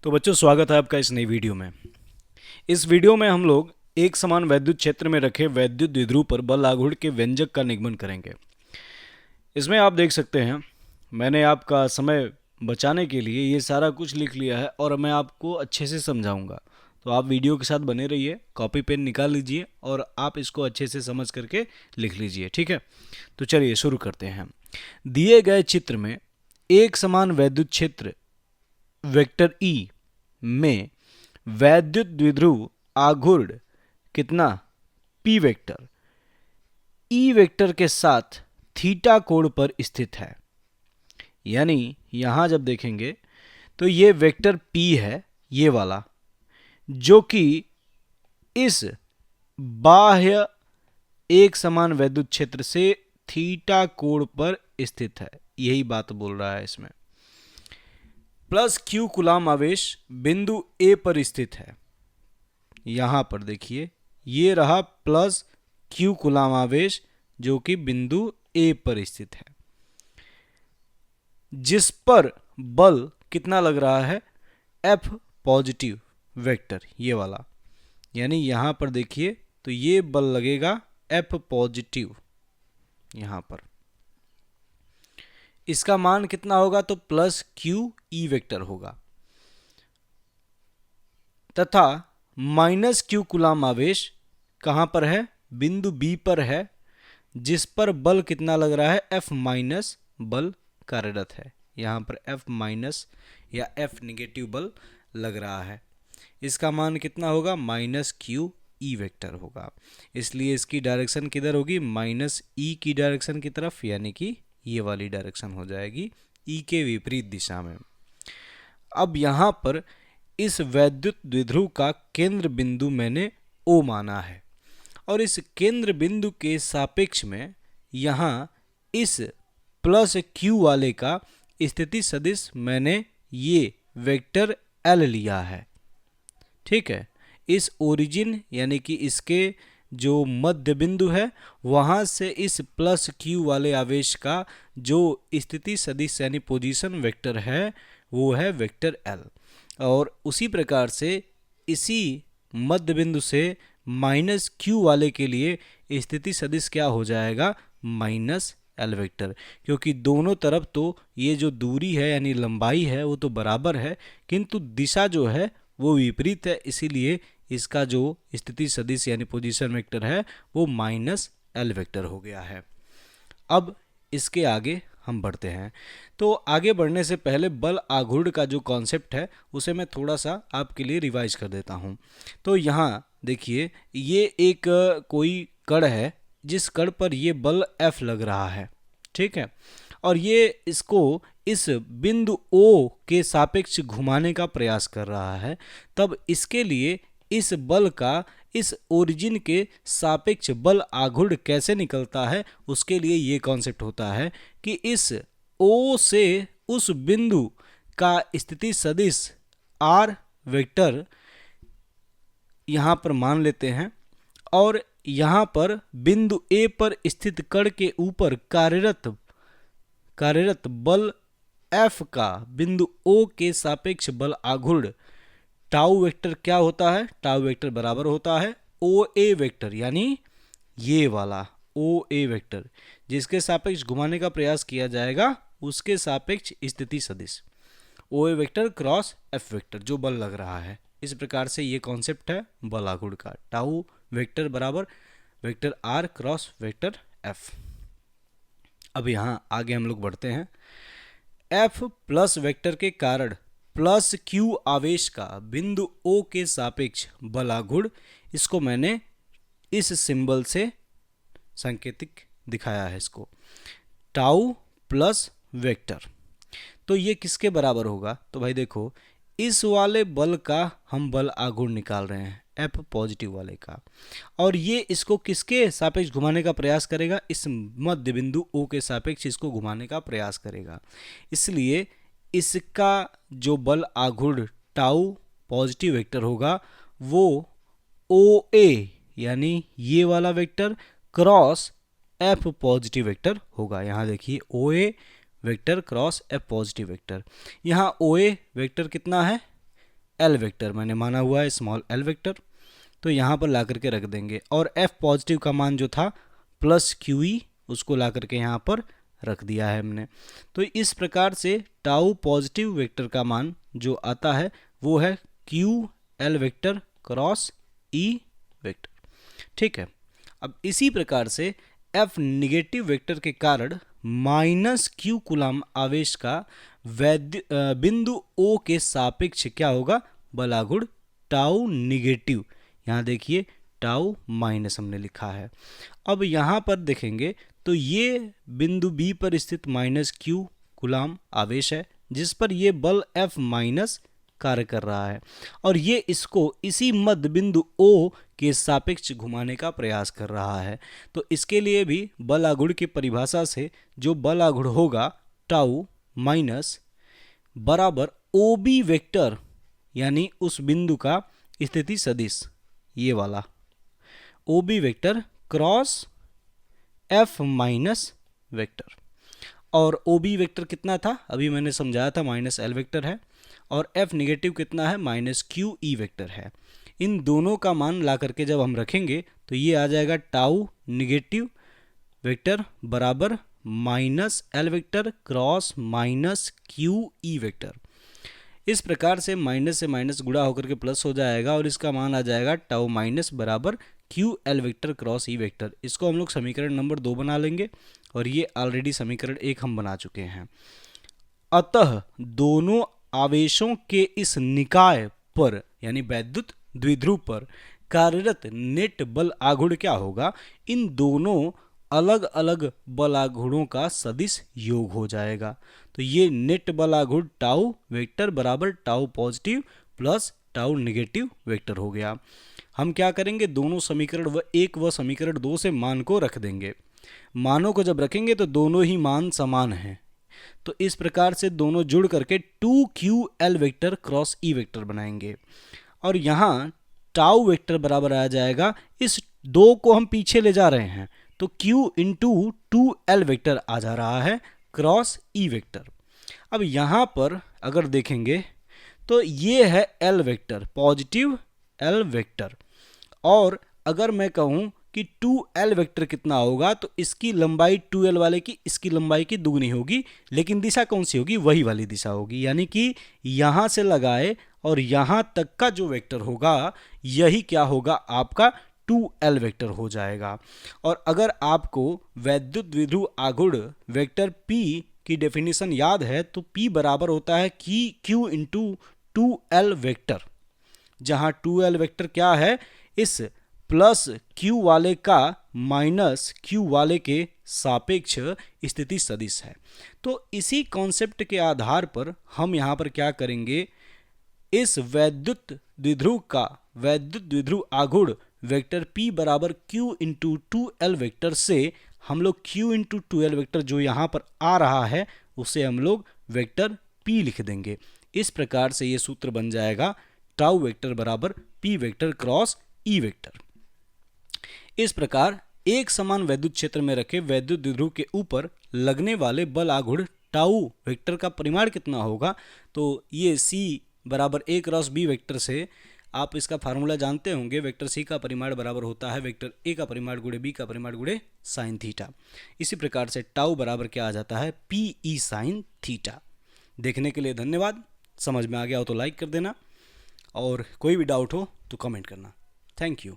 तो बच्चों, स्वागत है आपका इस नई वीडियो में। इस वीडियो में हम लोग एक समान वैद्युत क्षेत्र में रखे वैद्युत द्विध्रुव पर बल आघूर्ण के व्यंजक का निगमन करेंगे। इसमें आप देख सकते हैं, मैंने आपका समय बचाने के लिए ये सारा कुछ लिख लिया है और मैं आपको अच्छे से समझाऊंगा। तो आप वीडियो के साथ बने रहिए, कॉपी पेन निकाल लीजिए और आप इसको अच्छे से समझ करके लिख लीजिए, ठीक है। तो चलिए शुरू करते हैं। दिए गए चित्र में एक समान वैद्युत क्षेत्र वेक्टर ई में वैद्युत द्विध्रुव आघूर्ण कितना पी वेक्टर ई वेक्टर के साथ थीटा कोण पर स्थित है। यानी यहां जब देखेंगे तो ये वेक्टर पी है, ये वाला, जो कि इस बाह्य एक समान वैद्युत क्षेत्र से थीटा कोण पर स्थित है। यही बात बोल रहा है इसमें। प्लस क्यू कूलाम आवेश बिंदु ए पर स्थित है। यहां पर देखिए, ये रहा प्लस क्यू कूलाम आवेश जो कि बिंदु ए पर स्थित है, जिस पर बल कितना लग रहा है, एफ पॉजिटिव वेक्टर, ये वाला। यानी यहां पर देखिए तो ये बल लगेगा एफ पॉजिटिव यहां पर। इसका मान कितना होगा, तो प्लस क्यू ई वेक्टर होगा, तथा माइनस क्यू कूलाम आवेश कहां पर है, बिंदु बी पर है, जिस पर बल कितना लग रहा है, एफ माइनस बल कार्यरत है। यहां पर एफ माइनस या एफ निगेटिव बल लग रहा है। इसका मान कितना होगा, माइनस क्यू ई वेक्टर होगा। इसलिए इसकी डायरेक्शन किधर होगी, माइनस ई की डायरेक्शन की तरफ, यानी कि ये वाली डायरेक्शन हो जाएगी, ई के विपरीत दिशा में। अब यहां पर इस वैद्युत द्विध्रुव का केंद्र बिंदु मैंने ओ माना है और इस केंद्र बिंदु के सापेक्ष में यहां इस प्लस क्यू वाले का स्थिति सदिश मैंने ये वेक्टर एल लिया है, ठीक है। इस ओरिजिन यानी कि इसके जो मध्य बिंदु है वहां से इस प्लस क्यू वाले आवेश का जो स्थिति सदिश यानी पोजीशन वेक्टर है वो है वेक्टर एल। और उसी प्रकार से इसी मध्य बिंदु से माइनस क्यू वाले के लिए स्थिति सदिश क्या हो जाएगा, माइनस एल वेक्टर। क्योंकि दोनों तरफ तो ये जो दूरी है यानी लंबाई है वो तो बराबर है, किंतु दिशा जो है वो विपरीत है, इसीलिए इसका जो स्थिति सदिश यानी पोजीशन वेक्टर है वो माइनस एल वेक्टर हो गया है। अब इसके आगे हम बढ़ते हैं। तो आगे बढ़ने से पहले बल आघूर्ण का जो कॉन्सेप्ट है उसे मैं थोड़ा सा आपके लिए रिवाइज कर देता हूँ। तो यहाँ देखिए, ये एक कोई कण है जिस कण पर ये बल F लग रहा है, ठीक है। और ये इसको इस बिंदु O के सापेक्ष घुमाने का प्रयास कर रहा है। तब इसके लिए इस बल का इस ओरिजिन के सापेक्ष बल आघूर्ण कैसे निकलता है, उसके लिए ये कॉन्सेप्ट होता है कि इस O से उस बिंदु का स्थिति सदिश R वेक्टर यहाँ पर मान लेते हैं और यहाँ पर बिंदु A पर स्थित कण के ऊपर कार्यरत बल F का बिंदु O के सापेक्ष बल आघूर्ण टाउ वेक्टर क्या होता है, टाउ वेक्टर बराबर होता है ओ ए वेक्टर, यानी ये वाला ओ ए वेक्टर जिसके सापेक्ष घुमाने का प्रयास किया जाएगा उसके सापेक्ष स्थिति सदिश ओ A vector cross F vector जो बल लग रहा है। इस प्रकार से ये कॉन्सेप्ट है बल आघूर्ण का, टाउ वेक्टर बराबर vector R cross vector F. अब यहाँ आगे हम लोग बढ़ते हैं। एफ प्लस वेक्टर के कारण प्लस क्यू आवेश का बिंदु O के सापेक्ष बल आघूर्ण, इसको मैंने इस सिंबल से सांकेतिक दिखाया है, इसको टाउ प्लस वेक्टर। तो ये किसके बराबर होगा, तो भाई देखो, इस वाले बल का हम बल आघूर्ण निकाल रहे हैं, एफ पॉजिटिव वाले का, और ये इसको किसके सापेक्ष घुमाने का प्रयास करेगा, इस मध्य बिंदु O के सापेक्ष इसको घुमाने का प्रयास करेगा। इसलिए इसका जो बल आघूर्ण टाउ पॉजिटिव वेक्टर होगा वो ओ ए यानी ये वाला vector cross F positive vector होगा। यहाँ देखिए O A vector cross F positive vector. यहाँ ओ ए वेक्टर कितना है, एल वेक्टर मैंने माना हुआ है, स्मॉल एल वेक्टर, तो यहाँ पर ला करके रख देंगे। और एफ पॉजिटिव का मान जो था प्लस क्यू ई, उसको ला करके यहाँ पर रख दिया है हमने। तो इस प्रकार से टाउ पॉजिटिव वेक्टर का मान जो आता है वो है Q L vector cross E vector. ठीक है, अब इसी प्रकार से एफ निगेटिव वेक्टर के कारण माइनस क्यू कूलाम आवेश का बिंदु ओ के सापेक्ष क्या होगा, बलागुण टाउ निगेटिव। यहाँ देखिए टाउ माइनस हमने लिखा है। अब यहाँ पर देखेंगे तो ये बिंदु बी पर स्थित माइनस क्यू कूलाम आवेश है जिस पर ये बल एफ माइनस कार्य कर रहा है और ये इसको इसी मध्य बिंदु ओ के सापेक्ष घुमाने का प्रयास कर रहा है। तो इसके लिए भी बल आघूर्ण की परिभाषा से जो बल आघूर्ण होगा टाउ माइनस बराबर ओ बी वेक्टर, यानी उस बिंदु का स्थिति सदिश, ये वाला O B vector cross F minus vector. और ओ बी वेक्टर कितना था, अभी मैंने समझाया था, माइनस एल वेक्टर है। और एफ निगेटिव कितना है, माइनस क्यू ई वेक्टर है। इन दोनों का मान ला करके जब हम रखेंगे तो ये आ जाएगा टाउ निगेटिव वेक्टर बराबर minus L vector cross minus Q E vector. इस प्रकार से माइनस गुणा होकर के प्लस हो जाएगा और इसका मान आ जाएगा टाउ माइनस बराबर Q L vector cross E vector. इसको हम लोग समीकरण नंबर 2 बना लेंगे और ये ऑलरेडी समीकरण 1 हम बना चुके हैं। अतः दोनों आवेशों के इस निकाय पर यानी वैद्युत द्विध्रुव पर कार्यरत नेट बल आघूर्ण क्या होगा, इन दोनों अलग अलग बल आघूर्णों का सदिश योग हो जाएगा। तो ये नेट बल आघूर्ण टाउ वेक्टर बराबर tau positive plus tau negative vector हो गया। हम क्या करेंगे, दोनों समीकरण 1 व समीकरण 2 से मान को रख देंगे। मानों को जब रखेंगे तो दोनों ही मान समान हैं, तो इस प्रकार से दोनों जुड़ करके 2ql vector cross E vector बनाएंगे। और यहाँ टाउ वेक्टर बराबर आ जाएगा, इस 2 को हम पीछे ले जा रहे हैं तो q इंटू 2l वेक्टर आ जा रहा है क्रॉस ई वेक्टर। अब यहाँ पर अगर देखेंगे तो ये है l vector, positive l vector, और अगर मैं कहूँ कि 2l वेक्टर कितना होगा तो इसकी लंबाई 2l वाले की इसकी लंबाई की दुगनी होगी, लेकिन दिशा कौन सी होगी, वही वाली दिशा होगी। यानी कि यहाँ से लगाए और यहाँ तक का जो वेक्टर होगा यही क्या होगा, आपका 2l वेक्टर हो जाएगा। और अगर आपको वैद्युत द्विध्रुव आघूर्ण वेक्टर P की डेफिनेशन याद है तो P बराबर होता है कि Q इंटू 2l वेक्टर, जहाँ 2l वेक्टर क्या है, इस प्लस Q वाले का माइनस Q वाले के सापेक्ष स्थिति सदिश है। तो इसी कॉन्सेप्ट के आधार पर हम यहाँ पर क्या करेंगे, इस वैद्युत द्विध्रुव का वैद्युत द्विध्रुव आघूर्ण वेक्टर P बराबर Q इंटू 2l वेक्टर से हम लोग Q इंटू 2l वेक्टर जो यहाँ पर आ रहा है उसे हम लोग वेक्टर P लिख देंगे। इस प्रकार से ये सूत्र बन जाएगा टाउ वेक्टर बराबर P vector cross E vector. इस प्रकार एक समान वैद्युत क्षेत्र में रखे वैद्युत द्विध्रुव के ऊपर लगने वाले बल आघूर्ण टाउ वेक्टर का परिमाण कितना होगा, तो ये C बराबर A क्रॉस B वेक्टर से आप इसका फार्मूला जानते होंगे, वेक्टर C का परिमाण बराबर होता है वेक्टर A का परिमाण गुणे B का परिमाण गुणे साइन थीटा। इसी प्रकार से टाउ बराबर क्या आ जाता है, PE साइन थीटा। देखने के लिए धन्यवाद। समझ में आ गया हो तो लाइक कर देना और कोई भी डाउट हो तो कमेंट करना। Thank you.